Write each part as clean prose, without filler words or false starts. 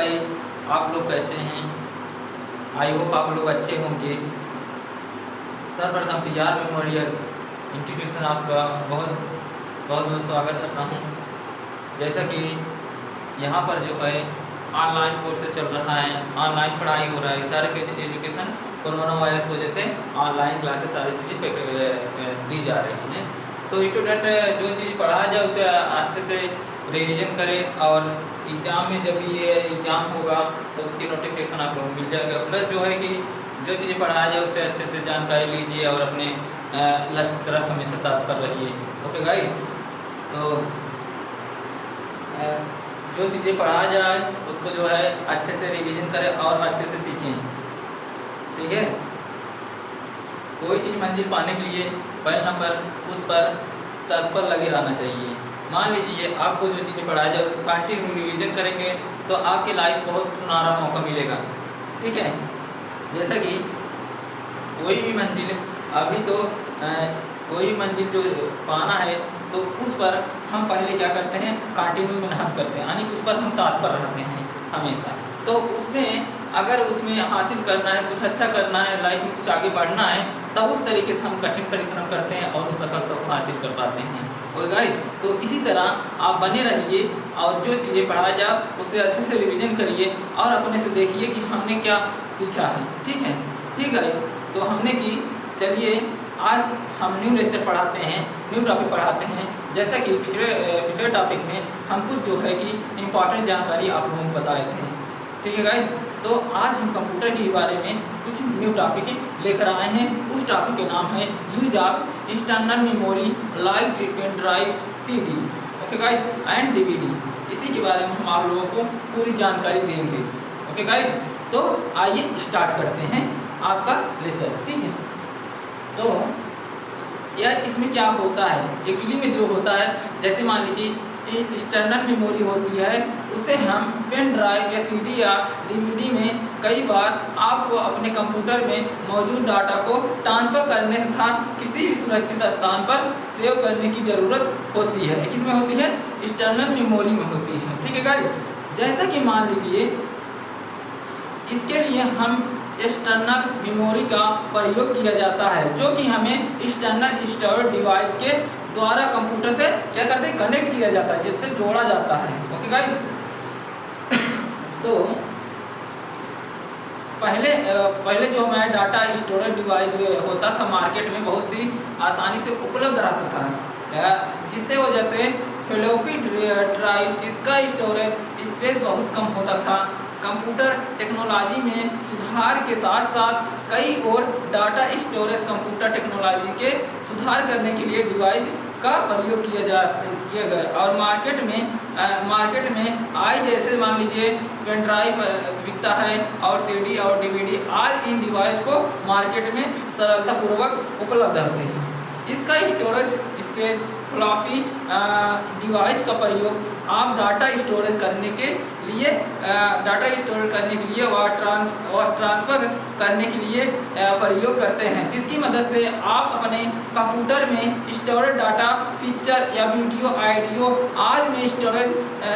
Guys, आप लोग कैसे हैं? आई होप आप लोग अच्छे होंगे। सर्वप्रथम PR मेमोरियल इंस्टीट्यूशन आपका बहुत बहुत स्वागत करता हूँ। जैसा कि यहाँ पर जो है ऑनलाइन कोर्सेज चल रहा है, ऑनलाइन पढ़ाई हो रहा है, सारे एजुकेशन कोरोना वायरस की वजह से ऑनलाइन क्लासेस सारी चीज़ें दी जा रही हैं। तो स्टूडेंट जो चीज़ पढ़ाया जाए उसे अच्छे से रिवीजन करें और एग्ज़ाम में जब ये एग्ज़ाम होगा तो उसकी नोटिफिकेशन आप लोगों को मिल जाएगा। प्लस जो है कि जो चीज़ें पढ़ाया जाए उससे अच्छे से जानकारी लीजिए और अपने लक्ष्य की तरफ हमेशा तत्पर रहिए। ओके गाइस, तो जो चीज़ें पढ़ाया जाए उसको जो है अच्छे से रिवीजन करें और अच्छे से सीखें, ठीक है। कोई चीज़ मंजिल पाने के लिए पहले नंबर उस पर तत्पर लगे रहना चाहिए। मान लीजिए आपको जो चीज़ें पढ़ाया जाए उसको कंटिन्यू रिवीजन करेंगे तो आपकी लाइफ बहुत सुनहरा मौका मिलेगा, ठीक है। जैसा कि कोई भी मंजिल अभी तो कोई मंजिल जो पाना है तो उस पर हम पहले क्या करते हैं, कंटिन्यू मेहनत करते हैं, यानी कि उस पर हम तत्पर रहते हैं हमेशा। तो उसमें अगर उसमें हासिल करना है, कुछ अच्छा करना है, लाइफ में कुछ आगे बढ़ना है, तो उस तरीके से हम कठिन परिश्रम करते हैं और उस सफलता को हासिल कर पाते हैं। ओके गाइस, तो इसी तरह आप बने रहिए और जो चीज़ें पढ़ाया जाए उससे अच्छे से रिवीजन करिए और अपने से देखिए कि हमने क्या सीखा है, ठीक है। ठीक है, तो हमने की चलिए आज हम न्यू लेक्चर पढ़ाते हैं, न्यू टॉपिक पढ़ाते हैं। जैसा कि पिछले टॉपिक में हम कुछ जो है कि इम्पॉर्टेंट जानकारी आप लोगों को बताए थे, ठीक है गाइज। तो आज हम कंप्यूटर के बारे में कुछ न्यू टॉपिक लेकर आए हैं। उस टॉपिक के नाम है use of external memory like pen drive, CD, okay guys, and DVD। इसी के बारे में हम आप लोगों को पूरी जानकारी देंगे, ओके गाइज। तो आइए स्टार्ट करते हैं आपका लेक्चर, ठीक है। तो यह इसमें क्या होता है, एक्चुअली में जो होता है, जैसे मान लीजिए एक्सटर्नल मेमोरी होती है, उसे हम पेन ड्राइव या CD या DVD में कई बार आपको अपने कंप्यूटर में मौजूद डाटा को ट्रांसफ़र करने तथा किसी भी सुरक्षित स्थान पर सेव करने की ज़रूरत होती है। किस में होती है? एक्सटर्नल मेमोरी में होती है, ठीक है गाइस। जैसा कि मान लीजिए इसके लिए हम एक्सटर्नल मेमोरी का प्रयोग किया जाता है, जो कि हमें एक्सटर्नल स्टोरेज डिवाइस के द्वारा कंप्यूटर से क्या करते हैं, कनेक्ट किया जाता है, जिससे जोड़ा जाता है, ओके गाइस। तो पहले जो हमारा डाटा स्टोरेज डिवाइस होता था मार्केट में बहुत ही आसानी से उपलब्ध रहता था, जिससे वजह से फ्लॉपी ड्राइव जिसका स्टोरेज स्पेस बहुत कम होता था। कंप्यूटर टेक्नोलॉजी में सुधार के साथ साथ कई और डाटा स्टोरेज कंप्यूटर टेक्नोलॉजी के सुधार करने के लिए डिवाइस का प्रयोग किया गया और मार्केट में आज जैसे मान लीजिए पेन ड्राइव बिकता है और CD और DVD, आज इन डिवाइस को मार्केट में सरलतापूर्वक उपलब्ध होते हैं। इसका स्टोरेज स्पेस फ्लॉपी डिवाइस का प्रयोग आप डाटा स्टोरेज करने के लिए और ट्रांसफ़र करने के लिए प्रयोग करते हैं, जिसकी मदद से आप अपने कंप्यूटर में स्टोरेज डाटा, पिक्चर या वीडियो, ऑडियो आदि में स्टोरेज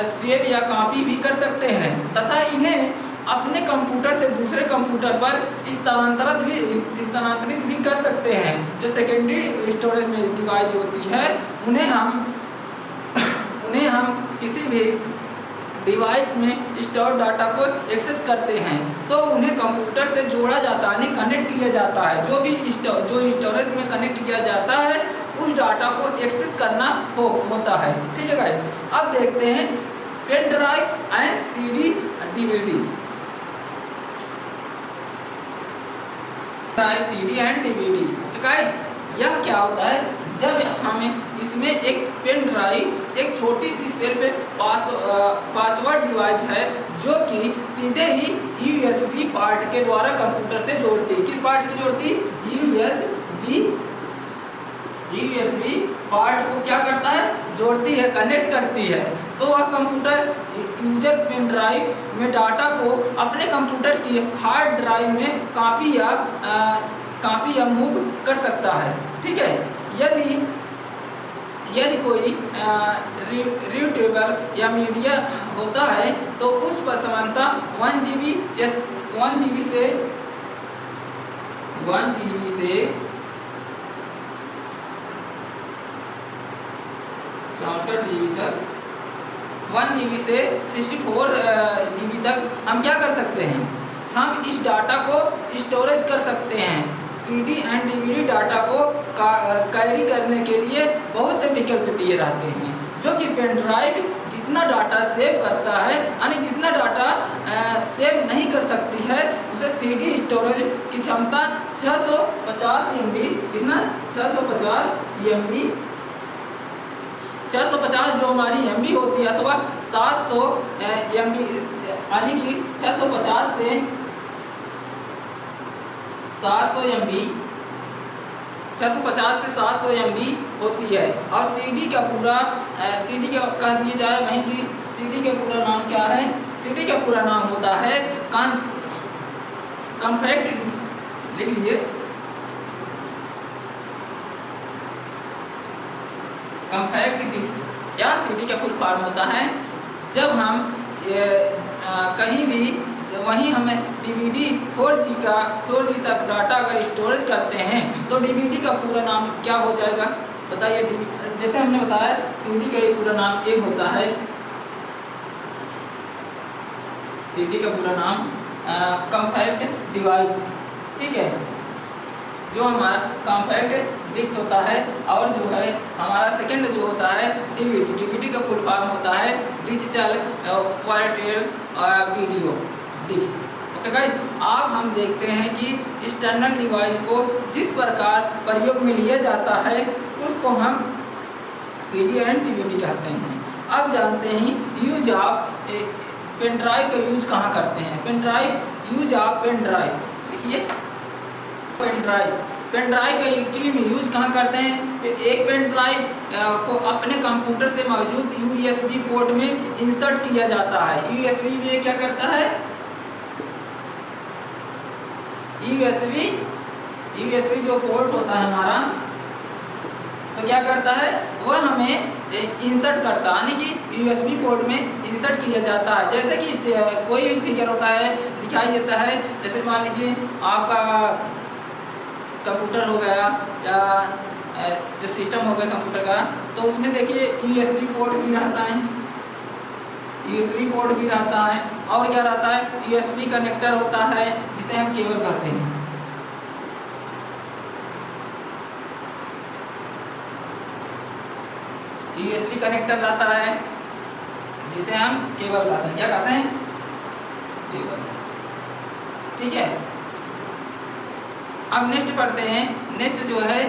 सेव या कॉपी भी कर सकते हैं तथा इन्हें अपने कंप्यूटर से दूसरे कंप्यूटर पर स्थानांतरित भी कर सकते हैं। जो सेकेंडरी स्टोरेज में डिवाइस होती है उन्हें हम किसी भी डिवाइस में स्टोर डाटा को एक्सेस करते हैं तो उन्हें कंप्यूटर से जोड़ा जाता है, कनेक्ट किया जाता है। जो स्टोरेज में कनेक्ट किया जाता है उस डाटा को एक्सेस करना होता है, ठीक है गाइस। अब देखते हैं pen drive and CD DVD। CD and DVD, okay guys. यह क्या होता है, जब हमें इसमें एक पेन ड्राइव, एक छोटी सी सेल्फ पासवर्ड डिवाइस है जो कि सीधे ही USB पार्ट के द्वारा कंप्यूटर से जोड़ती है। किस पार्ट से जोड़ती? USB पार्ट को क्या करता है, जोड़ती है, कनेक्ट करती है। तो वह कंप्यूटर यूजर पेन ड्राइव में डाटा को अपने कंप्यूटर की हार्ड ड्राइव में कॉपी या मूव कर सकता है, ठीक है। यदि कोई रीयूटेबल या मीडिया होता है तो उस पर सामान्यतः 1 GB या 1 GB से 64 GB तक 1 GB से 64 GB तक हम क्या कर सकते हैं, हम इस डाटा को स्टोरेज कर सकते हैं। CD एंड DVD डाटा को कैरी करने के लिए बहुत से विकल्प दिए रहते हैं, जो कि पेन ड्राइव जितना डाटा सेव करता है, यानी जितना डाटा सेव नहीं कर सकती है, उसे CD स्टोरेज की क्षमता 650 MB, कितना 650 MB 650 जो हमारी MB होती है, अथवा 700 MB, यानी कि 650 से 700 MB 650 से 700 MB होती है। और CD का पूरा CD का कह दिया जाए वहीं कि CD का पूरा नाम क्या है, CD का पूरा नाम होता है कॉम्पैक्ट डिस्क, लिख लीजिए कॉम्पैक्ट डिस्क या CD का फुल फॉर्म होता है। जब हम कहीं भी वहीं हमें DVD 4G तक डाटा अगर स्टोरेज करते हैं तो DVD का पूरा नाम क्या हो जाएगा बताइए। जैसे हमने बताया CD का पूरा नाम एक होता है, CD का पूरा नाम कॉम्पैक्ट डिवाइस, ठीक है, जो हमारा कॉम्पैक्ट डिस्क होता है। और जो है हमारा सेकंड जो होता है DVD का फुल फॉर्म होता है digital wireless video disc. Okay guys, अब हम देखते हैं कि एक्सटर्नल डिवाइस को जिस प्रकार प्रयोग में लिया जाता है उसको हम CD एंड DVD कहते हैं। अब जानते हैं यूज ऑफ पेन ड्राइव का यूज कहाँ करते हैं। Pen drive use of pen drive, लिखिए पेन ड्राइव का एक्चुअली में यूज कहाँ करते हैं। एक पेन ड्राइव को अपने कंप्यूटर से मौजूद USB पोर्ट में इंसर्ट किया जाता है। USB में क्या करता है, USB जो पोर्ट होता है हमारा, तो क्या करता है वह हमें इंसर्ट करता है, यानी कि USB पोर्ट में इंसर्ट किया जाता है। जैसे कि कोई भी फिगर होता है दिखाई देता है, जैसे मान लीजिए आपका कंप्यूटर हो गया या जो सिस्टम हो गया कंप्यूटर का, तो उसमें देखिए USB पोर्ट भी रहता है, USB पोर्ट भी रहता है, और क्या रहता है USB कनेक्टर होता है जिसे हम केबल कहते हैं। USB कनेक्टर रहता है जिसे हम केबल कहते हैं। क्या कहते हैं, केबल, ठीक है। अब नेक्स्ट पढ़ते हैं। नेक्स्ट जो है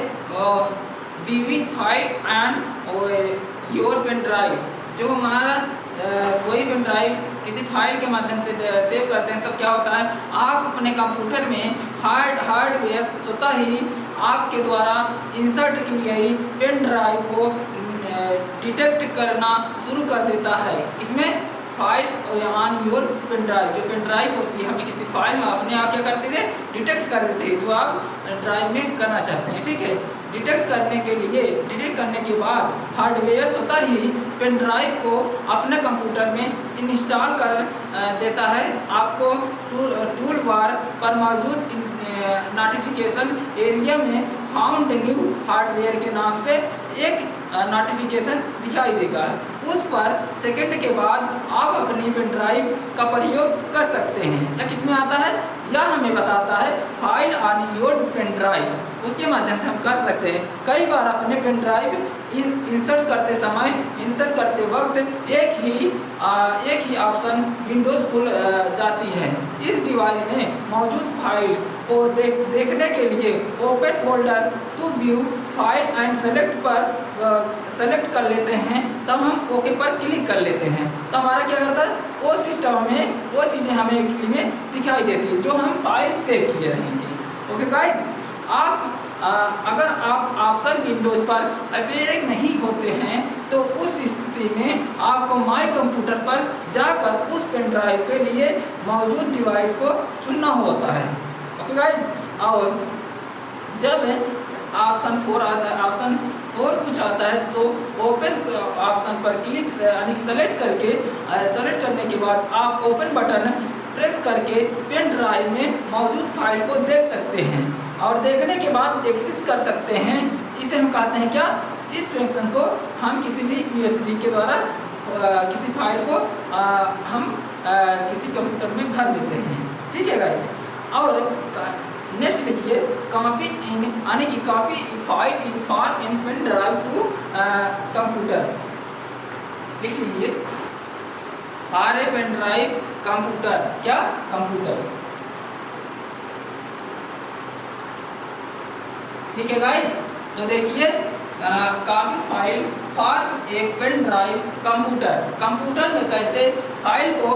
viewing file and your pen drive. जो हमारा कोई पेन ड्राइव किसी फाइल के माध्यम से सेव करते हैं तब क्या होता है, आप अपने कंप्यूटर में हार्डवेयर स्वतः ही आपके द्वारा इंसर्ट की गई पेन ड्राइव को डिटेक्ट करना शुरू कर देता है। किसमें, file on your pen drive. जो पेन ड्राइव होती है हमें किसी फाइल में अपने आप क्या करते थे, डिटेक्ट कर देते हैं जो आप ड्राइव में करना चाहते हैं, ठीक है। डिटेक्ट करने के बाद हार्डवेयर स्वतः ही पेन ड्राइव को अपने कंप्यूटर में इंस्टॉल कर देता है। आपको टूल बार पर मौजूद नोटिफिकेशन एरिया में फाउंड न्यू हार्डवेयर के नाम से एक नोटिफिकेशन दिखाई देगा। उस पर सेकंड के बाद आप अपनी पेन ड्राइव का प्रयोग कर सकते हैं। या किसमें आता है, यह हमें बताता है file on your pen drive, उसके माध्यम से हम कर सकते हैं। कई बार अपने पेन ड्राइव इंसर्ट करते वक्त एक ही ऑप्शन विंडोज खुल जाती है। इस डिवाइस में मौजूद फाइल को देखने के लिए open folder to view file and select कर लेते हैं, तब हम ओके पर क्लिक कर लेते हैं। तो हमारा क्या करता है, वो सिस्टम हमें वो चीज़ें हमें एक्चुअली में दिखाई देती है जो हम फाइल सेव किए रहेंगे। ओके गाइज, अगर आप ऑप्शन विंडोज पर अवेलेबल नहीं होते हैं तो उस स्थिति में आपको माई कंप्यूटर पर जाकर उस पेन ड्राइव के लिए मौजूद डिवाइस को चुनना होता है। ओके गाइज, और जब ऑप्शन 4 कुछ आता है तो ओपन ऑप्शन पर क्लिक यानी सेलेक्ट करने के बाद आप ओपन बटन प्रेस करके पेन ड्राइव में मौजूद फाइल को देख सकते हैं और देखने के बाद एक्सेस कर सकते हैं। इसे हम कहते हैं क्या, इस फंक्शन को हम किसी भी USB के द्वारा किसी फाइल को हम किसी कंप्यूटर में भर देते हैं। ठीक है गाइज। और नेक्स्ट लिखिए कॉपी इन यानी कि copy file in for in pen drive to computer. लिख लीजिए for a pen drive computer, क्या कंप्यूटर। ठीक है गाइज। तो देखिए copy file for a pen drive computer में कैसे फाइल को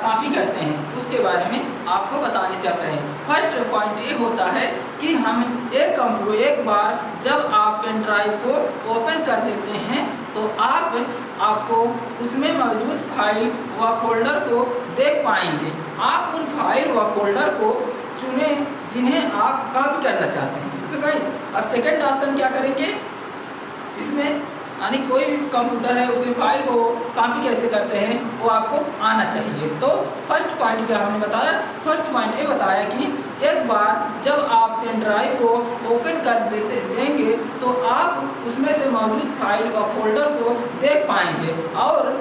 कॉपी करते हैं उसके बारे में आपको बताने चल रहे हैं। फर्स्ट पॉइंट ये होता है कि हम एक बार जब आप पेन ड्राइव को ओपन कर देते हैं तो आपको उसमें मौजूद फाइल व फोल्डर को देख पाएंगे। आप उन फाइल व फोल्डर को चुने जिन्हें आप कॉपी करना चाहते हैं। तो गाइस अब सेकंड ऑप्शन क्या करेंगे, इसमें यानी कोई भी कंप्यूटर है उसमें फाइल को कॉपी कैसे करते हैं वो आपको आना चाहिए। तो फर्स्ट पॉइंट क्या हमने बताया, फर्स्ट पॉइंट ये बताया कि एक बार जब आप पेन ड्राइव को ओपन कर देंगे तो आप उसमें से मौजूद फाइल और फोल्डर को देख पाएंगे और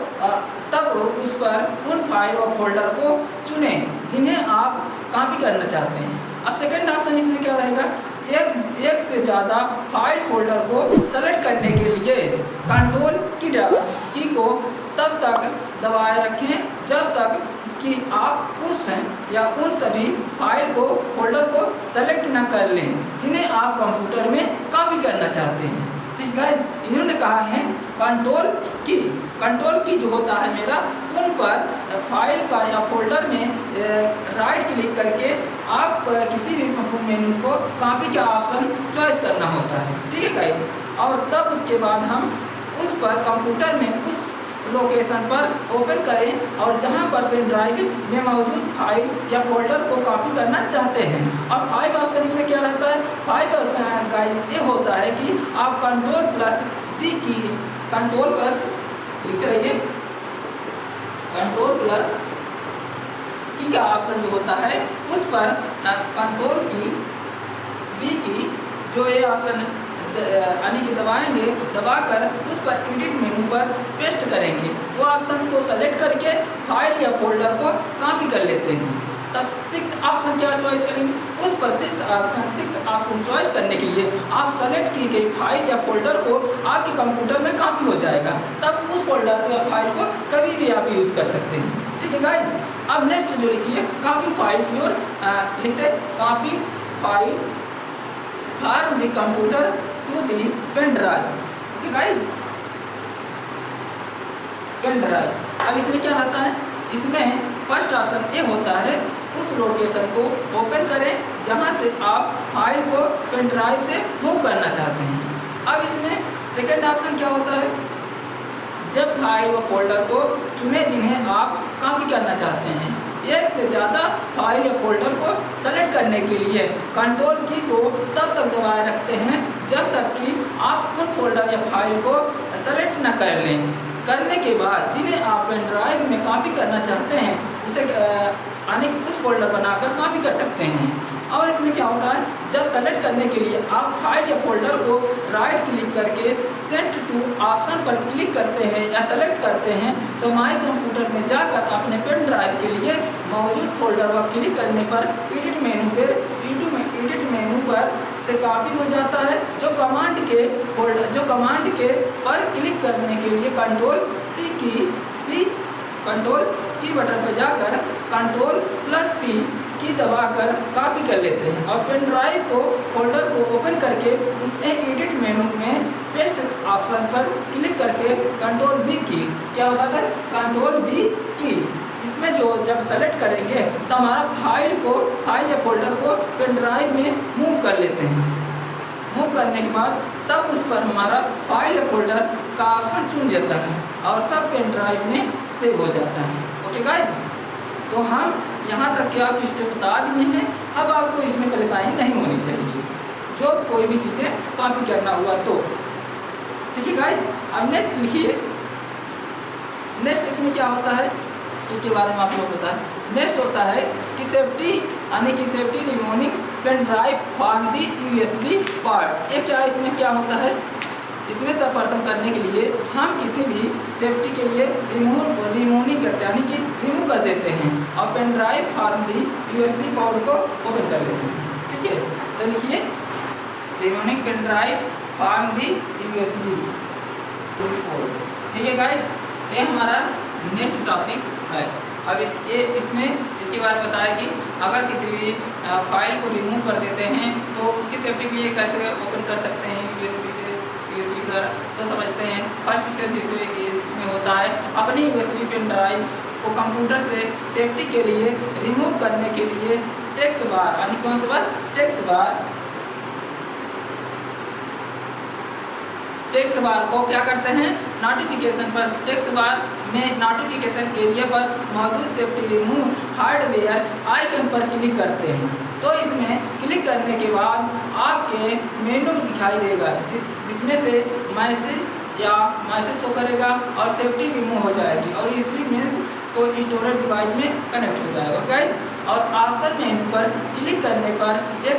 तब उस पर उन फाइल और फोल्डर को चुनें जिन्हें आप कॉपी करना चाहते हैं। अब सेकेंड ऑप्शन इसमें क्या रहेगा, एक से ज़्यादा फाइल फोल्डर को सेलेक्ट करने के लिए कंट्रोल की को तब तक दबाए रखें जब तक कि आप उस या उन सभी फाइल को फोल्डर को सेलेक्ट न कर लें जिन्हें आप कंप्यूटर में कॉपी करना चाहते हैं। ठीक है, इन्होंने कहा है कंट्रोल की जो होता है मेरा, उन पर फाइल का या फोल्डर में राइट क्लिक करके आप किसी भी मेनू को कॉपी का ऑप्शन चॉइस करना होता है। ठीक है गाइस, और तब उसके बाद हम उस पर कंप्यूटर में उस लोकेशन पर ओपन करें और जहां पर पेन ड्राइव में मौजूद फाइल या फोल्डर को कॉपी करना चाहते हैं। और 5 ऑप्शन इसमें क्या रहता है, 5 ऑप्शन गाइस ये होता है कि आप कंट्रोल+V की लिखते रहिए, कंट्रोल+ की का ऑप्शन जो होता है उस पर कंट्रोल+V की जो ये ऑप्शन यानी कि दबाएंगे, दबाकर उस पर एडिट मेनू पर पेस्ट करेंगे। वो ऑप्शन को सेलेक्ट करके फाइल या फोल्डर को कॉपी कर लेते हैं। तब 6 ऑप्शन क्या चॉइस करेंगे, उस पर 6 ऑप्शन चॉइस करने के लिए आप सेलेक्ट की गई फाइल या फोल्डर को आपके कंप्यूटर में कॉपी हो जाएगा। तब उस फोल्डर या फाइल को कभी भी आप यूज कर सकते हैं। ठीक है गाइज। अब नेक्स्ट जो लिखिए कॉपी फाइल फ्योर लिखते copy file from the computer to the pen drive. ठीक है गाइस, पेन ड्राइव। अब इसमें क्या रहता है, इसमें फर्स्ट ऑप्शन ये होता है उस लोकेशन को ओपन करें जहां से आप फाइल को पेन ड्राइव से मूव करना चाहते हैं। अब इसमें सेकंड ऑप्शन क्या होता है, जब फाइल व फोल्डर को चुने जिन्हें आप कॉपी करना चाहते हैं। एक से ज़्यादा फाइल या फोल्डर को सेलेक्ट करने के लिए कंट्रोल की को तब तक दबाए रखते हैं जब तक कि आप उन फोल्डर या फाइल को सेलेक्ट न कर लें। करने के बाद जिन्हें आप पेन ड्राइव में कॉपी करना चाहते हैं उसे उस फोल्डर बनाकर कॉपी कर सकते हैं। और इसमें क्या होता है, जब सेलेक्ट करने के लिए आप फाइल या फोल्डर को राइट क्लिक करके सेंड टू ऑप्शन पर क्लिक करते हैं या सेलेक्ट करते हैं तो माई कंप्यूटर में जाकर अपने पेन ड्राइव के लिए मौजूद फोल्डर पर क्लिक करने पर एडिट मेनू पर से कॉपी हो जाता है। जो कमांड के पर क्लिक करने के लिए कंट्रोल की बटन पर जाकर कंट्रोल+C की दबाकर कॉपी कर लेते हैं और पेन ड्राइव को फोल्डर को ओपन करके उसमें एडिट मेनू में पेस्ट ऑप्शन पर क्लिक करके कंट्रोल+V की क्या होता है, कंट्रोल+V की इसमें जो जब सेलेक्ट करेंगे तो हमारा फाइल या फोल्डर को पेन ड्राइव में मूव कर लेते हैं। मूव करने के बाद तब उस पर हमारा फाइल या फोल्डर का ऑप्शन चुन जाता है और सब पेन ड्राइव में सेव हो जाता है। ओके गाइज, तो हम यहाँ तक के आप स्टेप बता दिए हैं। अब आपको इसमें परेशानी नहीं होनी चाहिए जो कोई भी चीज़ें कॉपी करना हुआ तो। ठीक है गाइज। अब नेक्स्ट लिखिए, नेक्स्ट इसमें क्या होता है इसके बारे में आप लोग पता है। नेक्स्ट होता है कि सेफ्टी यानी कि safety removing pen drive from the USB part. ये क्या इसमें क्या होता है, इसमें सर्वप्रथम करने के लिए हम किसी भी सेफ्टी के लिए रिमूविंग करते हैं यानी कि रिमूव कर देते हैं और pen drive from the USB port को ओपन कर लेते हैं। ठीक है, तो लिखिए removing pen drive from the USB port. ठीक है गाइज, ये हमारा नेक्स्ट टॉपिक है। अब इसमें इसके बारे में बताया कि अगर किसी भी फाइल को रिमूव कर देते हैं तो उसकी सेफ्टी के लिए कैसे ओपन कर सकते हैं USB के द्वारा। तो समझते हैं फर्स्ट स्टेप जिससे इसमें होता है अपनी USB पेन ड्राइव को कंप्यूटर से सेफ्टी के लिए रिमूव करने के लिए टेक्स्ट बार यानी कौन सा बार, टेक्स्ट बार को क्या करते हैं नोटिफिकेशन पर, टेक्स्ट बार में नोटिफिकेशन एरिया पर मौजूद सेफ्टी रिमूव हार्डवेयर आइकन पर क्लिक करते हैं। तो इसमें क्लिक करने के बाद आपके मेनू दिखाई देगा जिसमें से मैसेज शो करेगा और सेफ्टी रिमूव हो जाएगी और इसकी मीन्स को स्टोरेज डिवाइस में कनेक्ट हो जाएगा गाइज। और ऑप्शन मेनू पर क्लिक करने पर एक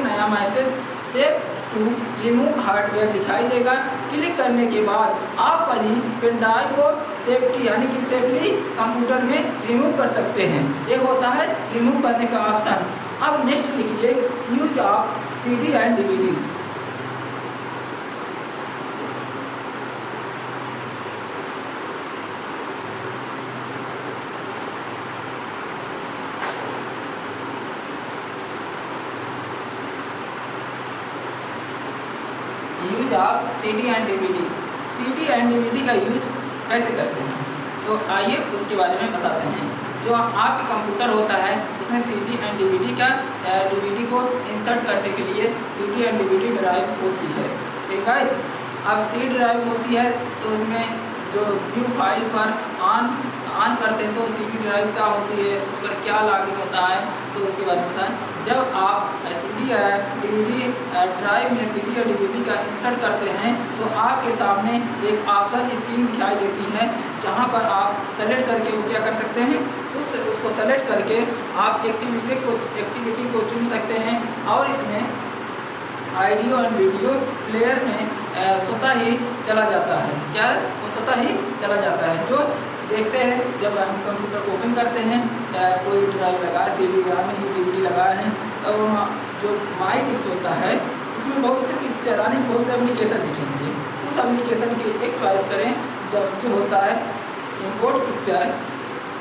नया message save to remove hardware दिखाई देगा। क्लिक करने के बाद आप अपनी पेन ड्राइव को सेफ्टी यानी कि सेफली कंप्यूटर में रिमूव कर सकते हैं। ये होता है रिमूव करने का ऑप्शन। अब नेक्स्ट लिखिए use of CD and DVD। Use of CD and DVD। CD and DVD का यूज कैसे करते हैं तो आइए उसके बारे में बताते हैं। जो आपके कंप्यूटर होता है उसमें CD एंड DVD का DVD को इंसर्ट करने के लिए CD एंड DVD ड्राइव होती है। ठीक है, अब CD ड्राइव होती है तो उसमें जो व्यू फाइल पर ऑन करते हैं तो CD ड्राइव क्या होती है, उस पर क्या लॉगिन होता है तो उसके बारे में बताएं। जब आप CD या DVD ड्राइव में CD या DVD का इंसर्ट करते हैं तो आपके सामने एक ऑप्शन स्क्रीन दिखाई देती है जहां पर आप सेलेक्ट करके वो क्या कर सकते हैं उसको सेलेक्ट करके आप एक्टिविटी को चुन सकते हैं और इसमें ऑडियो और वीडियो प्लेयर में स्वतः ही चला जाता है। क्या वो स्वतः ही चला जाता है। जो देखते हैं जब हम कंप्यूटर को ओपन करते हैं कोई ड्राइव लगाए CD या DVD लगाए हैं तो जो माई डिस्क होता है उसमें बहुत से पिक्चर यानी बहुत से एप्लीकेशन दिखेंगे। उस एप्लीकेशन की एक चॉइस करें जो होता है इंपोर्ट पिक्चर।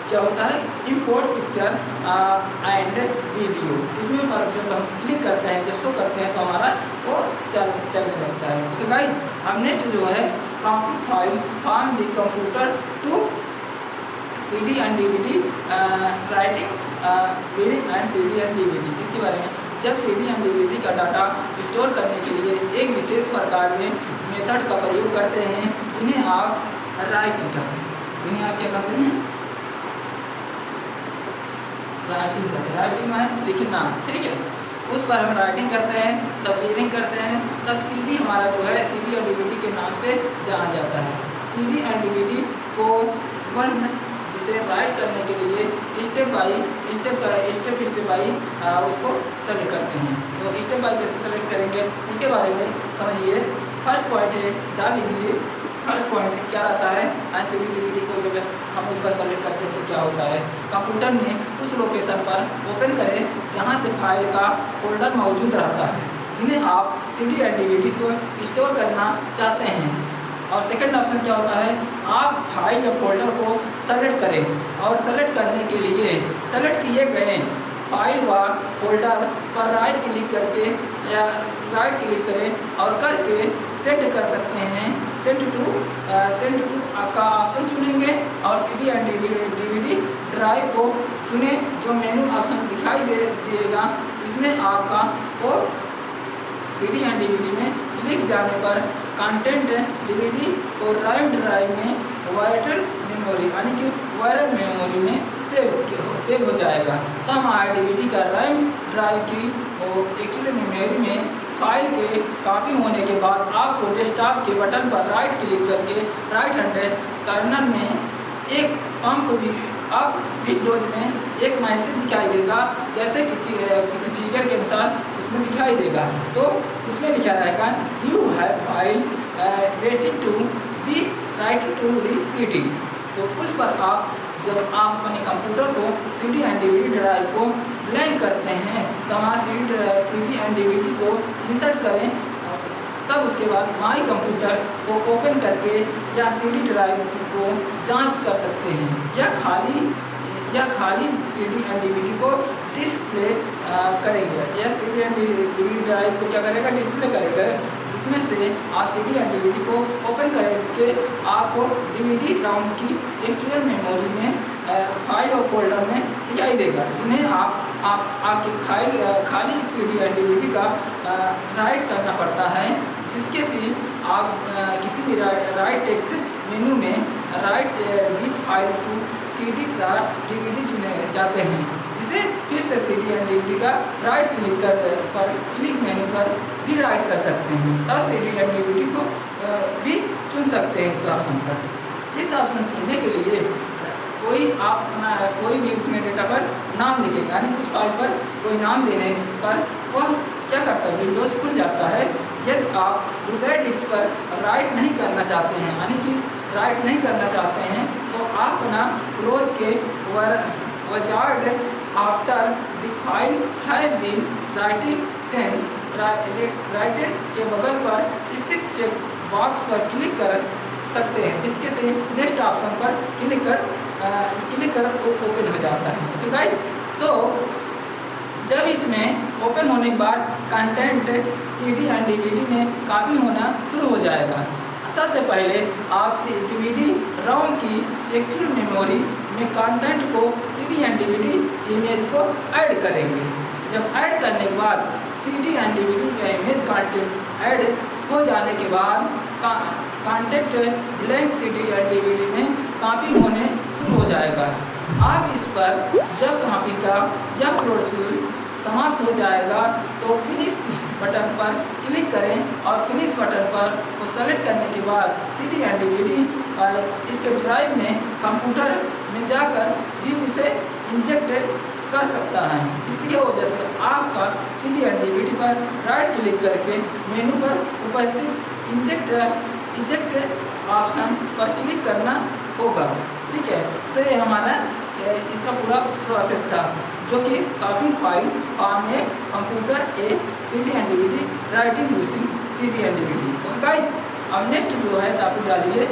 क्या होता है इंपोर्ट पिक्चर एंड वीडियो। उसमें पर जब हम क्लिक करते हैं जब शो करते हैं तो हमारा वो चलने लगता है। ओके गाइस, अब नेक्स्ट जो है config file from the computer to CD and DVD writing reading and CD and DVD। इसके बारे में जब CD एंड DVD का डाटा स्टोर करने के लिए एक विशेष प्रकार के मेथड का प्रयोग करते हैं जिन्हें आप राइटिंग कहते हैं। इन्हें आप क्या कहते हैं राइटिंग करते हैं। राइटिंग में लिखना, ठीक है, उस पर हम राइटिंग करते हैं तब रीडिंग करते हैं तब CD हमारा जो है CD और DVD के नाम से जाना जाता है। CD एंड DVD को जिसे राइट करने के लिए स्टेप बाई उसको सेलेक्ट करते हैं। तो स्टेप बाई कैसे सेलेक्ट करेंगे उसके बारे में समझिए। फर्स्ट पॉइंट डाल लीजिए। फर्स्ट पॉइंट क्या रहता है CD DVD को जब हम उस पर सेलेक्ट करते हैं तो क्या होता है कंप्यूटर में उस लोकेशन पर ओपन करें जहां से फाइल का फोल्डर मौजूद रहता है जिन्हें आप CD एंड DVD को स्टोर करना चाहते हैं। और सेकंड ऑप्शन क्या होता है आप फाइल या फोल्डर को सेलेक्ट करें और सेलेक्ट करने के लिए सेलेक्ट किए गए फाइल व फोल्डर पर राइट क्लिक करें और करके सेंड कर सकते हैं। सेंड टू का ऑप्शन चुनेंगे और CD एंड DVD ड्राइव को चुने जो मेनू ऑप्शन दिखाई देगा जिसमें आपका वो CD एंड DVD में लिख जाने पर कंटेंट DVD को ड्राइव में वायरल मेमोरी यानी कि वायरल मेमोरी में सेव हो जाएगा। तब हमारे DVD का ड्राइव की एक्चुअली मेमोरी में फाइल के कॉपी होने के बाद आपको डेस्कटॉप के बटन पर राइट क्लिक करके राइट हैंड कर्नर में एक पंप भी अब विंडोज में एक मैसेज दिखाई देगा, जैसे कि किसी फीचर के अनुसार उसमें दिखाई देगा। तो उसमें लिखा रहेगा you have file waiting to be write to the CD। तो उस पर आप जब आप अपने कंप्यूटर को CD एंड DVD ड्राइव को ब्लैंक करते हैं तब वहाँ CD एंड DVD को इंसर्ट करें, तब उसके बाद माई कंप्यूटर को ओपन करके या CD ड्राइव को जांच कर सकते हैं, या खाली CD एंड DVD को डिस्प्ले करेंगे, या CD एंड DVD ड्राइव को क्या करेगा, डिस्प्ले करेगा, जिसमें से आप CD एंड DVD को ओपन करें, जिसके आपको DVD राउंड की एक्चुअल मेमोरी में फाइल और फोल्डर में दिखाई देगा, जिन्हें आपके खाली CD एंड DVD का राइट करना पड़ता है, जिसके से आप किसी भी राइट टेक्स्ट मेनू में write this file to CD का DVD चुने जाते हैं, जिसे फिर से CD एंड DVD का राइट क्लिक मेनू पर भी राइट कर सकते हैं, तब CD एंड DVD को भी चुन सकते हैं इस ऑप्शन पर। इस ऑप्शन चुनने के लिए कोई भी उसमें डेटा पर नाम लिखेगा, यानी उस फाइल पर कोई नाम देने पर वह क्या करता है, विंडोज़ खुल जाता है। यदि आप दूसरे डिस्क पर राइट नहीं करना चाहते हैं, यानी कि राइट नहीं करना चाहते हैं, तो आप ना क्लोज के wizard after the file have been writed के बगल पर स्थित चेक बॉक्स पर क्लिक कर सकते हैं, जिसके से नेक्स्ट ऑप्शन पर क्लिक कर ओपन हो जाता है। ओके गाइज, तो जब इसमें ओपन होने के बाद कंटेंट CD एंड DVD में कॉपी होना शुरू हो जाएगा। सबसे पहले आप DVD रोम की एक्चुअल मेमोरी में कंटेंट को CD एंड DVD इमेज को ऐड करेंगे। जब ऐड करने के बाद CD एंड DVD का इमेज कंटेंट ऐड हो जाने के बाद contact blank CD and DVD में कॉपी होने शुरू हो जाएगा। आप इस पर जब कॉपी का यह प्रोसेस समाप्त हो जाएगा तो फिनिश बटन पर क्लिक करें, और फिनिश बटन पर को सेलेक्ट करने के बाद CD एंड DVD इसके ड्राइव में कंप्यूटर में जाकर भी उसे इंजेक्ट कर सकता है, जिसकी वजह से आपका CD एंड DVD पर राइट क्लिक करके मेनू पर उपस्थित इंजेक्ट ऑप्शन पर क्लिक करना होगा। ठीक है, तो ये हमारा इसका पूरा प्रोसेस था, जो कि copy file form a computer A CD and DVD writing using CD and DVD। Okay guys, अब नेक्स्ट जो है टॉपिक डालिए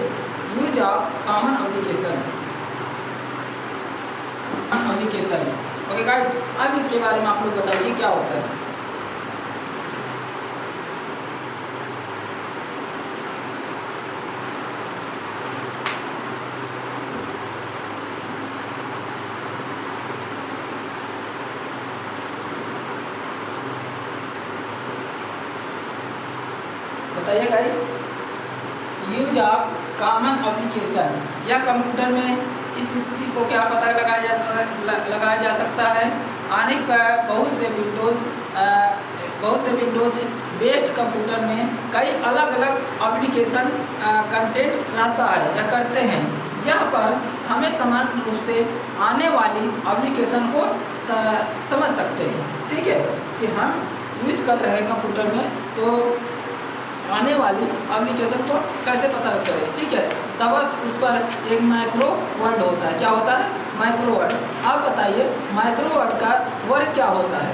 use of common application. Okay guys, अब इसके बारे में आप लोग बताइए क्या होता है। बताइए guys, use of common application, या कंप्यूटर में इस स्थिति को क्या पता लगाया जा सकता है। आने का बहुत से विंडोज बेस्ड कंप्यूटर में कई अलग अलग एप्लीकेशन कंटेंट रहता है या करते हैं। यह पर हमें समान रूप से आने वाली एप्लीकेशन को समझ सकते हैं। ठीक है, कि हम यूज कर रहे हैं कंप्यूटर में, तो आने वाली एप्लीकेशन को कैसे पता करें। ठीक है, तब उस पर एक माइक्रो वर्ड होता है। क्या होता है? Micro word. आप बताइए माइक्रो वर्ड का वर्क क्या होता है।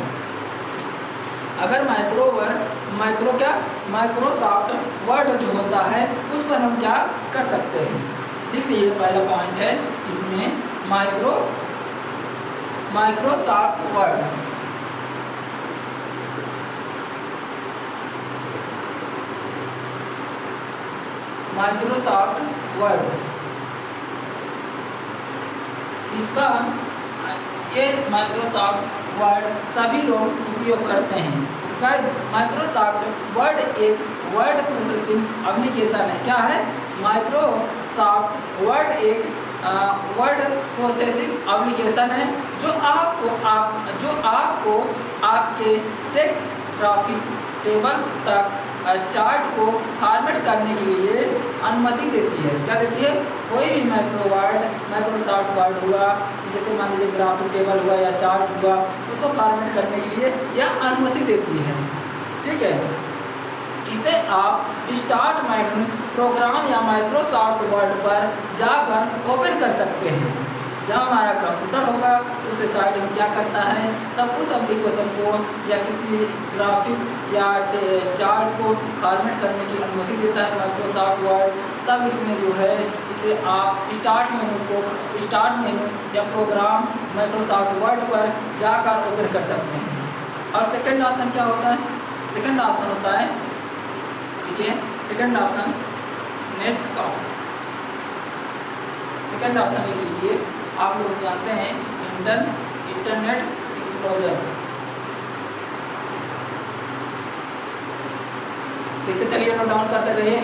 अगर माइक्रोसॉफ्ट वर्ड जो होता है उस पर हम क्या कर सकते हैं, लिख लीजिए। पहला पॉइंट है इसमें माइक्रोसॉफ्ट वर्ड। माइक्रोसॉफ्ट वर्ड, इसका ये माइक्रोसॉफ्ट वर्ड सभी लोग उपयोग करते हैं। माइक्रोसॉफ्ट वर्ड एक वर्ड प्रोसेसिंग एप्लीकेशन है। क्या है? माइक्रोसॉफ्ट वर्ड एक वर्ड प्रोसेसिंग एप्लीकेशन है जो आपको आपके टेक्स्ट ट्रैफिक टेबल तक चार्ट को फॉर्मेट करने के लिए अनुमति देती है। क्या देती है? कोई भी माइक्रोसॉफ्ट वर्ड हुआ, जैसे मान लीजिए ग्राफिक टेबल हुआ या चार्ट हुआ, उसको फॉर्मेट करने के लिए यह अनुमति देती है। ठीक है, इसे आप स्टार्ट मेन्यू प्रोग्राम या माइक्रोसॉफ्ट वर्ड पर जाकर ओपन कर सकते हैं। जहाँ हमारा कंप्यूटर होगा उस साइड में क्या करता है, तब उस एप्लीकेशन को या किसी भी ग्राफिक या चार्ट को फॉर्मेट करने की अनुमति देता है माइक्रोसॉफ्ट वर्ड। तब इसमें जो है इसे आप स्टार्ट मेन्यू या प्रोग्राम माइक्रोसॉफ्ट वर्ड पर जाकर ओपन कर सकते हैं। और सेकंड ऑप्शन क्या होता है? सेकंड ऑप्शन होता है, देखिए second option next of, second option लिख लीजिए। आप लोग जानते हैं इंटरनेट एक्सप्लोरर, देखते चलिए, नोट डाउन करते रहिए।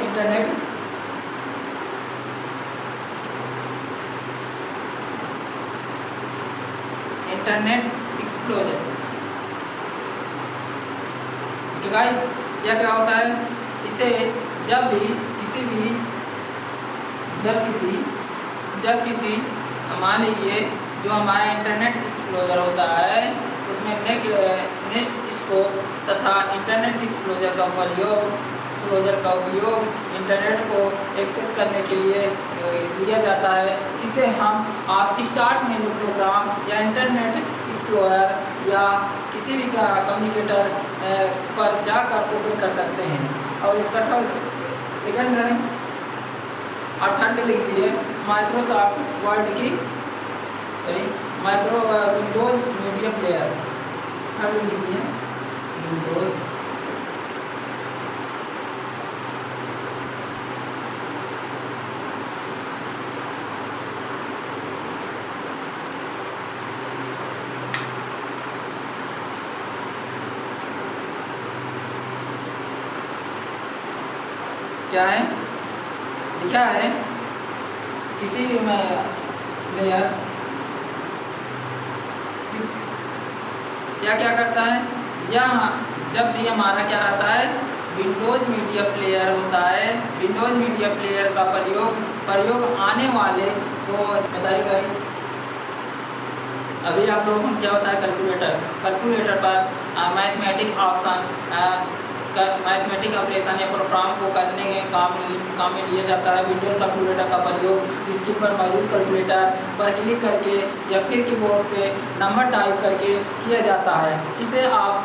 इंटरनेट एक्सप्लोरर, ठीक है। यह क्या होता है? इसे जब किसी मान लीजिए जो हमारा इंटरनेट एक्सप्लोरर होता है उसमें नेक्स्ट स्कोप तथा इंटरनेट एक्सप्लोरर का उपयोग इंटरनेट को एक्सेस करने के लिए लिया जाता है। इसे आप स्टार्ट मेन्यू प्रोग्राम या इंटरनेट एक्सप्लोरर या किसी भी कम्युनिकेटर पर जाकर ओपन कर सकते हैं। और इसका सेकंड है और थर्ड लिख दीजिए माइक्रोसॉफ्ट वर्ड की विंडोज मीडिया प्लेयर, थर्ड लिख दीजिए विंडोज क्या है, लिखा है किसी भी प्लेयर क्या करता है, यह जब भी हमारा क्या रहता है विंडोज मीडिया प्लेयर होता है, विंडोज मीडिया प्लेयर का प्रयोग आने वाले को बताइएगा। अभी आप लोगों को क्या होता है कैलकुलेटर पर मैथमेटिक ऑपरेशन या प्रोग्राम को करने के काम में लिया जाता है। विंडोज कैलकुलेटर का प्रयोग स्क्रीन पर मौजूद कैलकुलेटर पर क्लिक करके या फिर कीबोर्ड से नंबर टाइप करके किया जाता है। इसे आप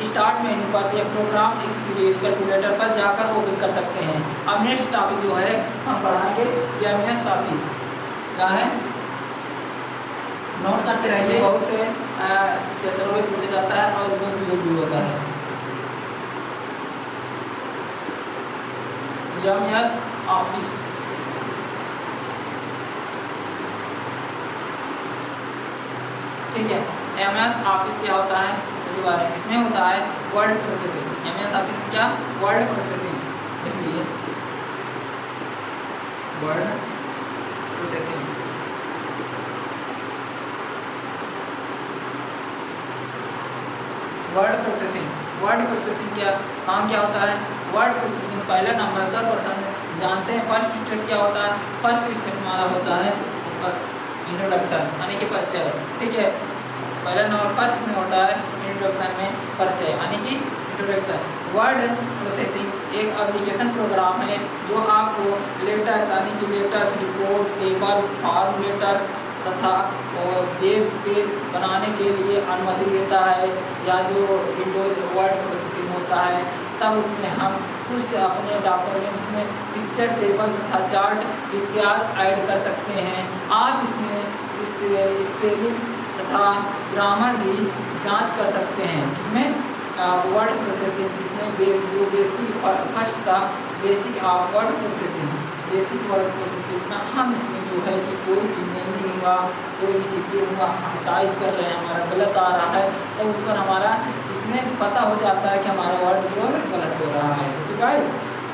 स्टार्ट मेन्यू पर या प्रोग्राम एक्सेसरीज कैलकुलेटर पर जाकर ओपन कर सकते हैं। अब नेक्स्ट टॉपिक जो है हम पढ़ाएंगे एमएस ऑफिस। क्या है, नोट करते रहिए, बहुत से क्षेत्रों में पूछा जाता है और उसमें उपयोग भी होता है। एमएस ऑफिस, ठीक है। एमएस ऑफिस क्या होता है उसी बारे में, इसमें होता है वर्ड प्रोसेसिंग। एमएस ऑफिस क्या, वर्ड प्रोसेसिंग, लिख लीजिए वर्ड प्रोसेसिंग। वर्ड प्रोसेसिंग क्या काम क्या होता है? वर्ड प्रोसेसिंग पहला नंबर सर्वप्रथम जानते हैं फर्स्ट स्टेप क्या होता है। फर्स्ट स्टेप हमारा होता है इंट्रोडक्शन यानी कि परिचय, ठीक है। पहला नंबर फर्स्ट में होता है इंट्रोडक्शन में परिचय यानी कि इंट्रोडक्शन। वर्ड प्रोसेसिंग एक एप्लीकेशन प्रोग्राम है जो आपको लेटर्स यानी कि letters, report, table, form letter तथा वेब पेज बनाने के लिए अनुमति देता है। या जो विंडोज वर्ड प्रोसेसिंग होता है तब उसमें हम कुछ अपने डॉक्यूमेंट्स में पिक्चर, टेबल्स तथा चार्ट इत्यादि ऐड कर सकते हैं। आप इसमें स्पेलिंग तथा ग्रामर भी जांच कर सकते हैं। इसमें वर्ड प्रोसेसिंग, इसमें जो बेसिक फर्स्ट था basic of word processing, basic word processing में हम इसमें जो है कि कोई भी मीनिंग हुआ, कोई भी चीज़ें हुआ, हम टाइप कर रहे हैं, हमारा गलत आ रहा है तो उस पर हमारा इसमें पता हो जाता है कि हमारा वर्ड जो है गलत हो रहा है। तो गाइस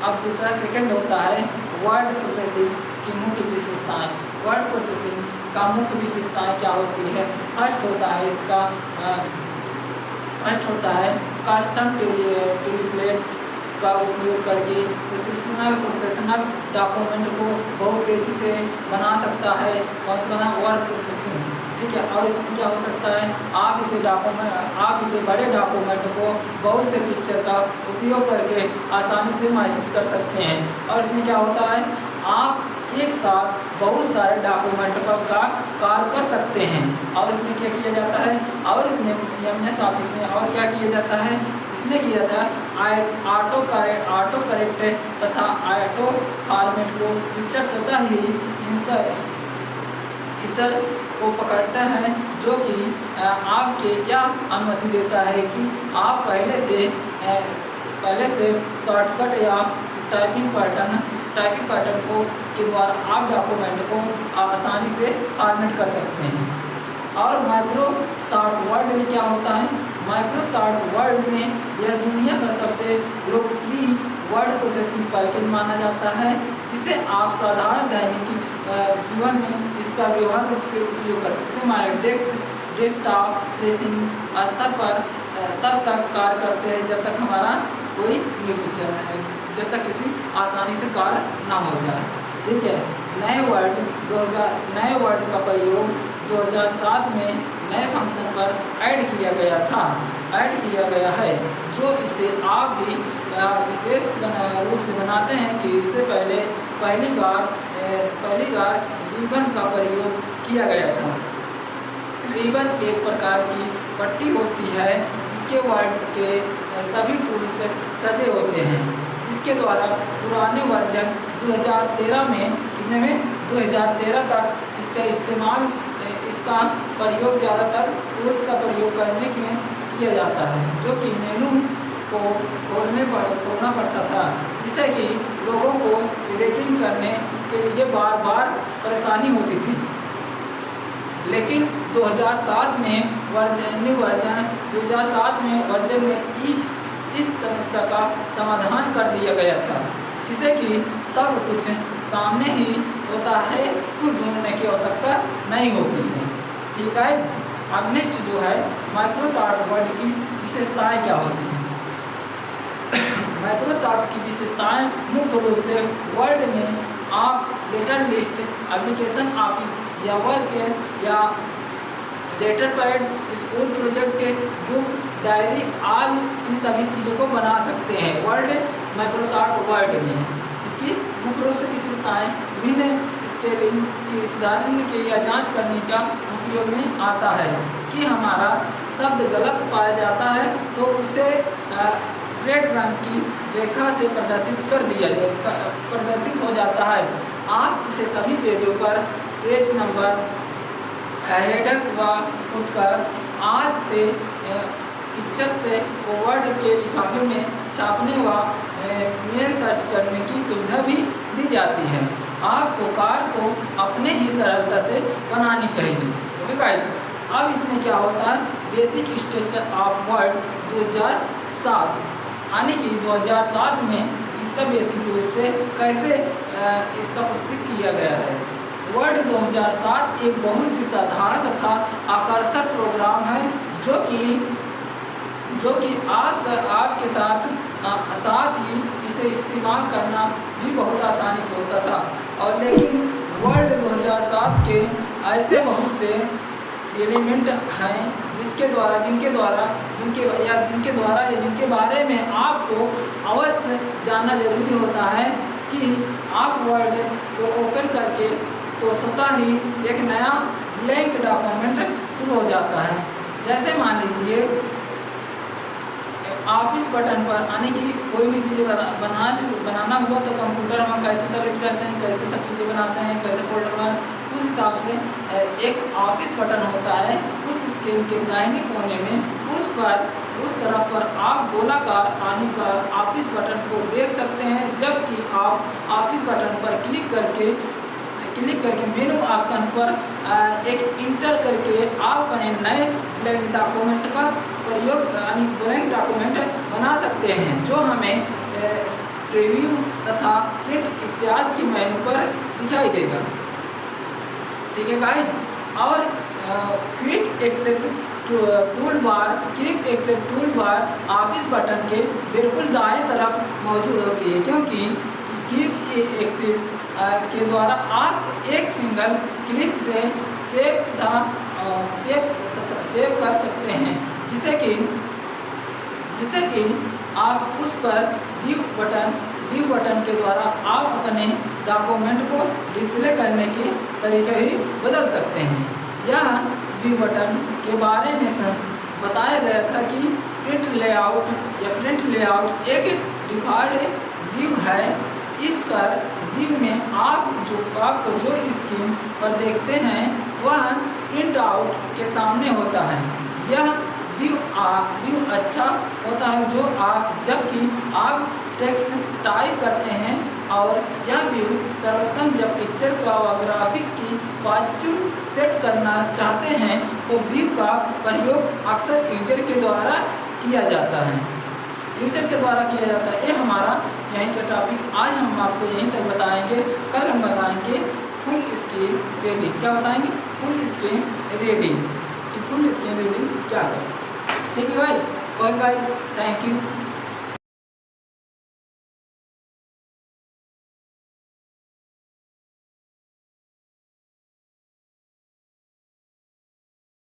अब दूसरा सेकंड होता है वर्ड प्रोसेसिंग की मुख्य विशेषताएं। वर्ड प्रोसेसिंग का मुख्य विशेषताएं क्या होती है? फर्स्ट होता है इसका फर्स्ट होता है कस्टम टेम्पलेट का उपयोग करके प्रोफेशनल डॉक्यूमेंट को बहुत तेज़ी से बना सकता है। कौन सा बना, वर्ड प्रोसेसिंग, ठीक है। और इसमें क्या हो सकता है, आप इसे बड़े डॉक्यूमेंट को बहुत से पिक्चर का उपयोग करके आसानी से मैसेज कर सकते हैं। और इसमें क्या होता है, आप एक साथ बहुत सारे डॉक्यूमेंट पर का कार्य कर सकते हैं। और इसमें क्या किया जाता है, और इसमें एमएस ऑफिस में और क्या किया जाता है, इसमें किया जाता है ऑटो करेक्ट तथा ऑटो फॉर्मेट को पिक्चर स्वतः ही इंसर को पकड़ता है, जो कि आपके यह अनुमति देता है कि आप पहले से शॉर्टकट या टाइपिंग पैटर्न को के द्वारा आप डॉक्यूमेंट को आसानी से फॉर्मेट कर सकते हैं। और माइक्रोसॉफ्ट वर्ड में क्या होता है, माइक्रोसॉफ्ट वर्ड में यह दुनिया का सबसे लोकप्रिय वर्ड प्रोसेसिंग पैकेज माना जाता है, जिसे आप साधारण दैनिक जीवन में इसका व्यवहार रूप से उपयोग कर सकते हैं। हमारे डेस्कटॉप प्लेसिंग स्तर पर तब तक कार्य करते हैं जब तक हमारा कोई न्यू फीचर है, जब तक किसी आसानी से कार्य ना हो जाए, ठीक है। नए वर्ड का प्रयोग 2007 में नए फंक्शन पर ऐड किया गया है, जो इसे आप भी विशेष रूप से बनाते हैं कि इससे पहली बार रिबन का प्रयोग किया गया था। रिबन एक प्रकार की पट्टी होती है जिसके वर्ड्स के सभी टूल्स सजे होते हैं, जिसके द्वारा पुराने वर्जन 2013 में 2013 तक इसका प्रयोग ज़्यादातर टूल्स का प्रयोग करने में किया जाता है, जो कि मेनू को खोलना पड़ता था, जिससे कि लोगों को एडिटिंग करने के लिए बार बार परेशानी होती थी। लेकिन 2007 में वर्जन में इस समस्या का समाधान कर दिया गया था, जिससे कि सब कुछ सामने ही होता है, कुछ ढूंढने की आवश्यकता नहीं होती है, ठीक है। अब नेक्स्ट जो है माइक्रोसॉफ्ट वर्ड की विशेषताएं क्या होती हैं। माइक्रोसॉफ्ट की विशेषताएं मुख्य रूप से वर्ड में आप लेटर लिस्ट, एप्लीकेशन ऑफिस या वर्क या letter pad, school project, book, diary आदि इन सभी चीज़ों को बना सकते हैं माइक्रोसॉफ्ट वर्ड में। इसकी मुख्य रूप से विशेषताएं विभिन्न स्पेलिंग की सुधारने के या जांच करने का उपयोग में आता है कि हमारा शब्द गलत पाया जाता है तो उसे रेड रंग की रेखा से प्रदर्शित हो जाता है। आप इसे सभी पेजों पर पेज नंबर, हेडर व फुटर आज से पिक्चर से वर्ड के लिफाफे में छापने व मेल सर्च करने की सुविधा भी दी जाती है। आपको कार्य को अपने ही सरलता से बनानी चाहिए, ओके गाइस। अब इसमें क्या होता है, बेसिक स्ट्रक्चर ऑफ वर्ड 2007, यानी कि 2007 में इसका बेसिक रूप से कैसे इसका प्रस्तुत किया गया है। वर्ड 2007 एक बहुत ही साधारण तथा आकर्षक प्रोग्राम है, जो कि आपके साथ ही इसे इस्तेमाल करना भी बहुत आसानी से होता था। और लेकिन वर्ड 2007 के ऐसे बहुत से एलिमेंट हैं जिनके बारे में आपको अवश्य जानना जरूरी होता है कि आप वर्ड को ओपन करके तो स्वतः ही एक नया ब्लैंक डॉक्यूमेंट शुरू हो जाता है। जैसे मान लीजिए ऑफिस बटन पर आने की कोई भी चीज़ें बनाना हुआ तो कंप्यूटर हम कैसे सेलेक्ट करते हैं, कैसे सब चीज़ें बनाते हैं, कैसे फोल्डर में, उस हिसाब से एक ऑफिस बटन होता है। उस स्क्रीन के दाहिने कोने में उस तरफ पर आप गोलाकार आने का ऑफिस बटन को देख सकते हैं। जबकि आप ऑफिस बटन पर क्लिक करके मेनू ऑप्शन पर एक इंटर करके आप अपने नए ब्लैंक डॉक्यूमेंट का प्रयोग यानी ब्लैंक डॉक्यूमेंट बना सकते हैं, जो हमें प्रीव्यू तथा प्रिंट इत्यादि की मेनू पर दिखाई देगा, ठीक है गाइस। और quick access tool bar, quick access tool bar office button के बिल्कुल दाएं तरफ मौजूद होती है, क्योंकि क्विक एक्सेस के द्वारा आप एक सिंगल क्लिक से सेव कर सकते हैं, जिससे कि आप उस पर व्यू बटन के द्वारा आप अपने डॉक्यूमेंट को डिस्प्ले करने के तरीके भी बदल सकते हैं। यह व्यू बटन के बारे में बताया गया था कि प्रिंट लेआउट एक डिफ़ॉल्ट व्यू है। इस पर व्यू में आपको जो स्क्रीन पर देखते हैं वह प्रिंट आउट के सामने होता है। यह व्यू अच्छा होता है जबकि आप टेक्स्ट टाइप करते हैं, और यह व्यू सर्वोत्तम जब पिक्चर का व ग्राफिक की क्वालिटी सेट करना चाहते हैं तो व्यू का प्रयोग अक्सर यूजर के द्वारा किया जाता है। ये हमारा यहीं का टॉपिक। आज हम आपको यहीं तक बताएंगे। कल हम बताएंगे फुल स्क्रीन रीडिंग। क्या बताएंगे? फुल स्क्रीन रीडिंग कि फुल स्क्रीन रीडिंग क्या है। ठीक है भाई? Okay guys, thank you.